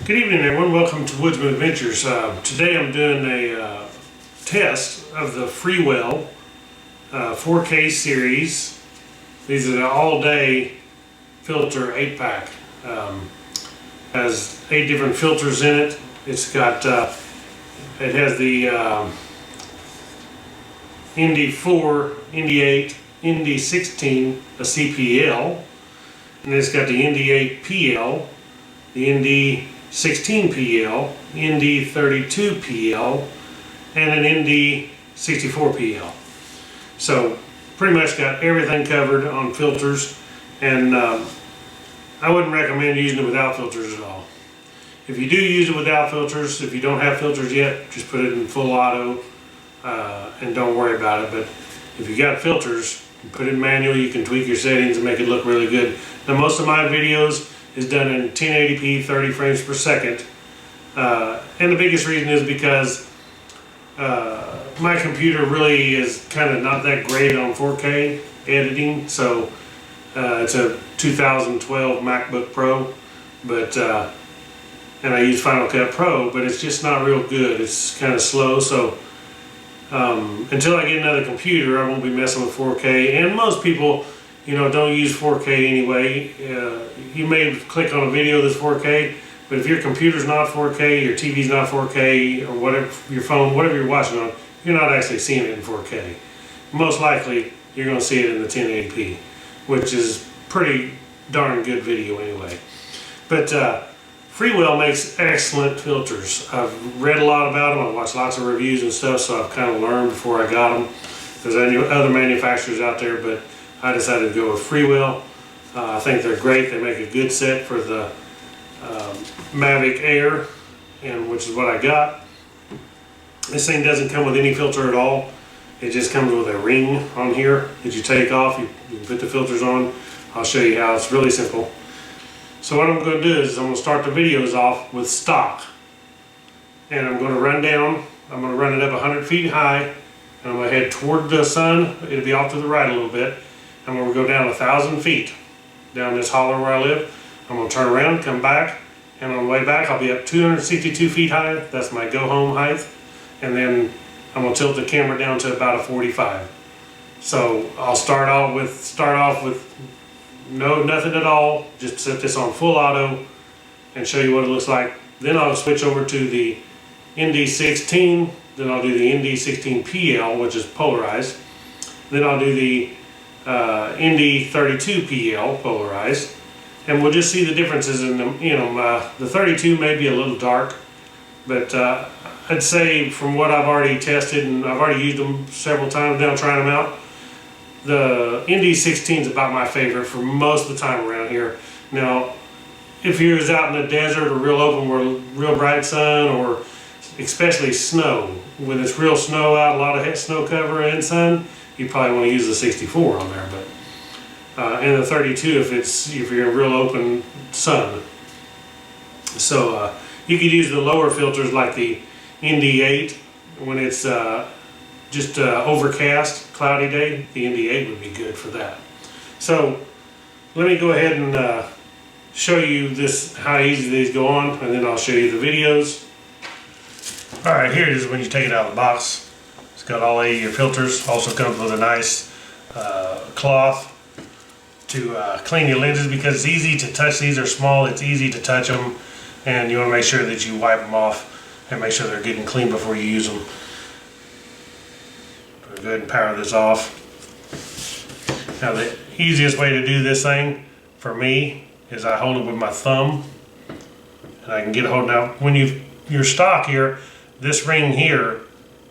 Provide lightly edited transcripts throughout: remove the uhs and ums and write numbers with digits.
Good evening, everyone. Welcome to Woodzman Adventures. Today I'm doing a test of the Freewell 4K series. These are the all-day filter 8-pack. Has 8 different filters in it. It's got it has the ND4, ND8, ND16, a CPL, and it's got the ND8PL, the ND16PL, ND32PL, and an ND64PL. So pretty much got everything covered on filters, and I wouldn't recommend using it without filters at all. If you do use it without filters, if you don't have filters yet, just put it in full auto and don't worry about it. But if you got filters, you put it in manual, you can tweak your settings and make it look really good. Now most of my videos is done in 1080p 30 frames per second, and the biggest reason is because my computer really is kind of not that great on 4K editing. So it's a 2012 MacBook Pro, but and I use Final Cut Pro, but it's just not real good. It's kind of slow. So until I get another computer, I won't be messing with 4K. And most people, you know, don't use 4K anyway. You may click on a video that's 4K, but if your computer's not 4K, your TV's not 4K, or whatever, your phone, whatever you're watching on, you're not actually seeing it in 4K. Most likely, you're going to see it in the 1080p, which is pretty darn good video anyway. But Freewell makes excellent filters. I've read a lot about them. I've watched lots of reviews and stuff, so I've kind of learned before I got them. There's other manufacturers out there, but I decided to go with Freewell. I think they're great. They make a good set for the Mavic Air, and which is what I got. This thing doesn't come with any filter at all. It just comes with a ring on here that you take off. You can put the filters on. I'll show you how. It's really simple. So what I'm going to do is I'm going to start the videos off with stock, and I'm going to run down. I'm going to run it up 100 feet high, and I'm going to head toward the sun. It'll be off to the right a little bit. I'm going to go down 1,000 feet down this holler where I live. I'm going to turn around, come back, and on the way back I'll be up 262 feet high. That's my go home height. And then I'm going to tilt the camera down to about a 45. So I'll start off with nothing at all. Just set this on full auto and show you what it looks like. Then I'll switch over to the ND16. Then I'll do the ND16PL, which is polarized. Then I'll do the ND32PL polarized, and we'll just see the differences in them. You know, the 32 may be a little dark, but I'd say from what I've already tested, and I've already used them several times now trying them out, the ND16 is about my favorite for most of the time around here. Now, if you're out in the desert or real open where real bright sun, or especially snow, when it's real snow out, a lot of snow cover and sun, you probably want to use the 64 on there, but and the 32 if you're in real open sun. So you could use the lower filters like the ND8 when it's just overcast, cloudy day. The ND8 would be good for that. So let me go ahead and show you this, how easy these go on, and then I'll show you the videos. Alright, here it is when you take it out of the box. It's got all 8 of your filters. Also comes with a nice cloth to clean your lenses, because it's easy to touch. These are small, it's easy to touch them, and you want to make sure that you wipe them off and make sure they're getting clean before you use them. Go ahead and power this off. Now the easiest way to do this thing for me is I hold it with my thumb, and I can get a hold. Now when your stock here, this ring here,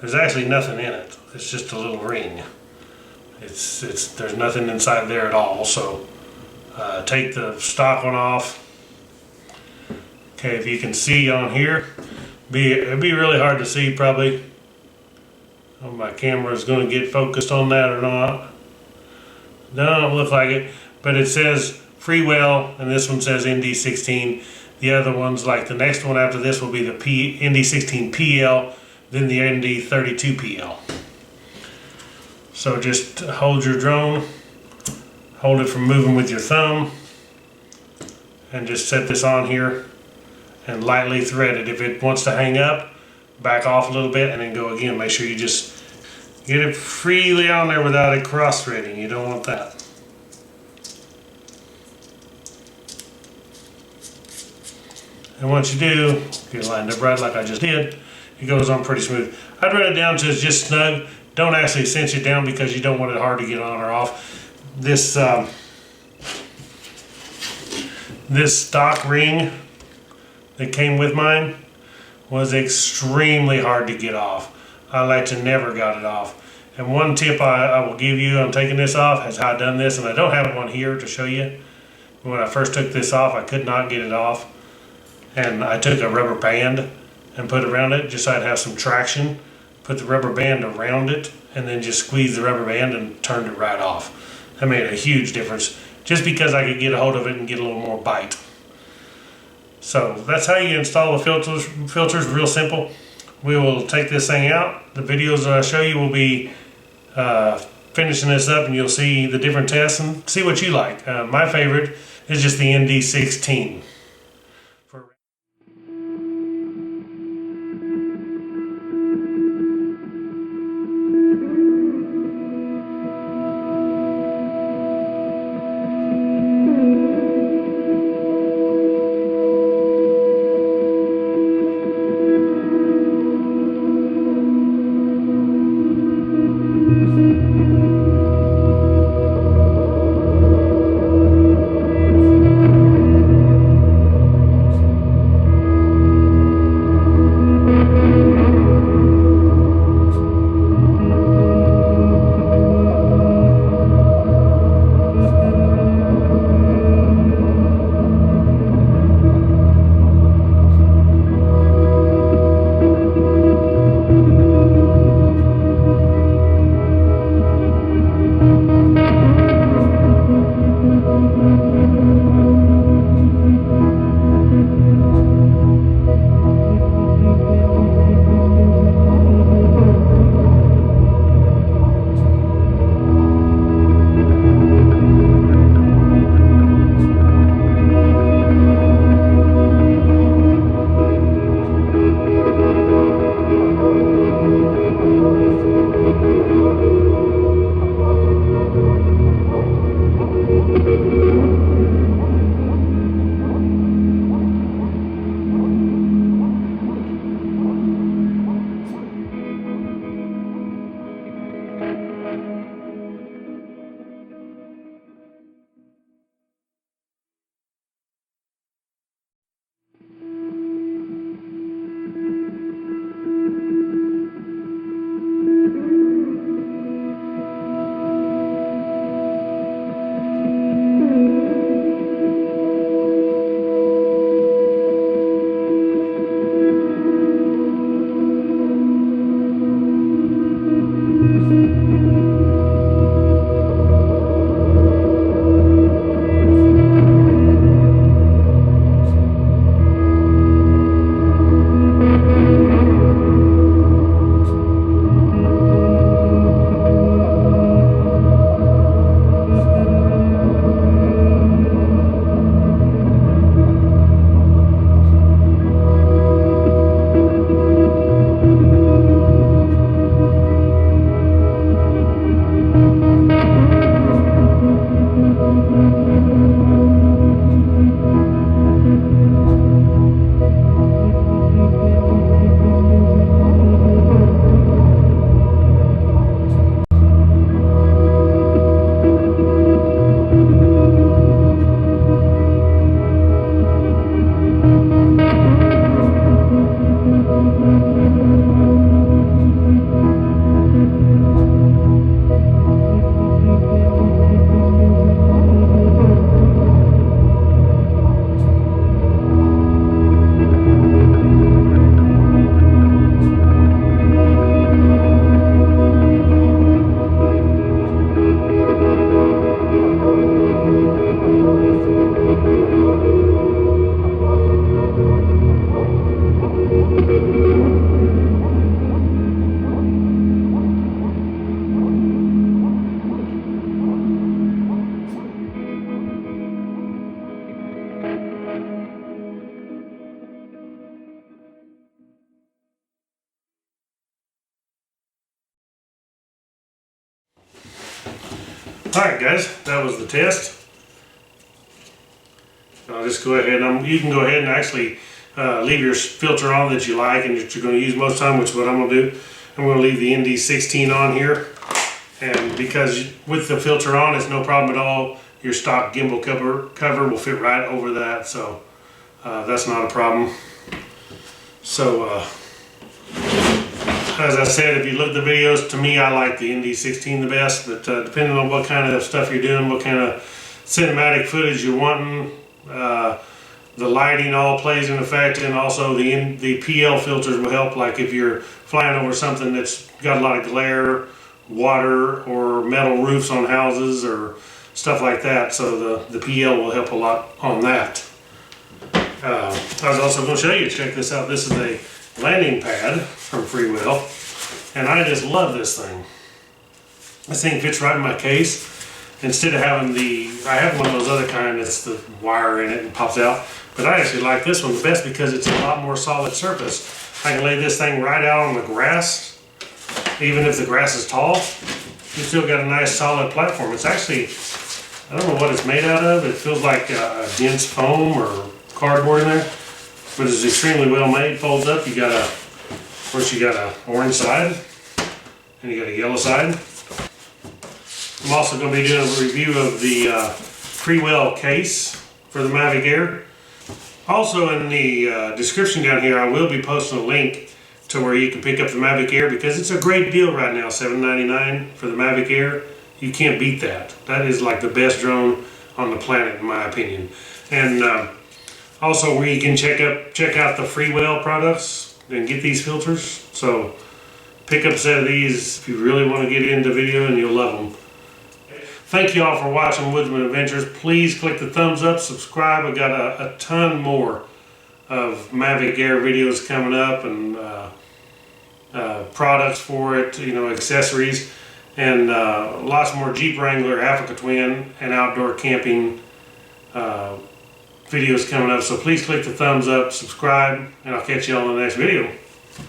there's actually nothing in it. It's just a little ring. There's nothing inside there at all. So take the stock one off. Okay, if you can see on here, it'd be really hard to see probably. Oh, my camera is going to get focused on that or not. Don't look like it, but it says Freewell, and this one says ND16. The other ones, like the next one after this, will be the ND16PL, then the ND32PL. So just hold your drone, hold it from moving with your thumb, and just set this on here. and lightly thread it. If it wants to hang up, back off a little bit and then go again. Make sure you just get it freely on there without it cross threading. You don't want that. And once you do, get it lined up right like I just did, it goes on pretty smooth. I'd run it down to just snug. Don't actually cinch it down because you don't want it hard to get on or off. This this stock ring that came with mine was extremely hard to get off. I like to never got it off. And one tip I will give you on taking this off is how I done this, and I don't have one here to show you. When I first took this off, I could not get it off. And I took a rubber band and put it around it just so I'd have some traction. Put the rubber band around it and then just squeezed the rubber band and turned it right off. That made a huge difference just because I could get a hold of it and get a little more bite. So that's how you install the filters, real simple. We will take this thing out. The videos that I show you will be finishing this up, and you'll see the different tests and see what you like. My favorite is just the ND16. Alright guys, that was the test. I'll just go ahead and you can go ahead and actually leave your filter on that you like and that you're going to use most of the time, which is what I'm going to do. I'm going to leave the ND16 on here, and because with the filter on it's no problem at all, your stock gimbal cover will fit right over that, so that's not a problem. So as I said, if you look at the videos, to me I like the ND16 the best, but depending on what kind of stuff you're doing, what kind of cinematic footage you're wanting, the lighting all plays in effect, and also the PL filters will help, like if you're flying over something that's got a lot of glare, water, or metal roofs on houses or stuff like that, so the PL will help a lot on that. I was also going to show you, check this out, this is a landing pad from Freewell, and I just love this thing. This thing fits right in my case. Instead of having I have one of those other kind that's the wire in it and pops out, but I actually like this one the best because it's a lot more solid surface. I can lay this thing right out on the grass, even if the grass is tall, you still got a nice solid platform. It's actually, I don't know what it's made out of, it feels like a dense foam or cardboard in there, but it's extremely well made. Folds up, you got of course you got a orange side, and you got a yellow side. I'm also going to be doing a review of the Freewell case for the Mavic Air. Also in the description down here I will be posting a link to where you can pick up the Mavic Air, because it's a great deal right now, $7.99 for the Mavic Air. You can't beat that. That is like the best drone on the planet in my opinion. And also where you can check out the Freewell products and get these filters. So pick up a set of these if you really want to get into video, and you'll love them. Thank you all for watching Woodzman Adventures. Please click the thumbs up, subscribe. I've got a ton more of Mavic Air videos coming up, and products for it, you know, accessories, and lots more Jeep Wrangler, Africa Twin, and outdoor camping videos coming up. So please click the thumbs up, subscribe, and I'll catch you all in the next video.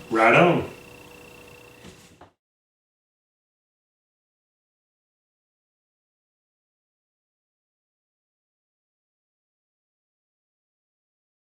Right on.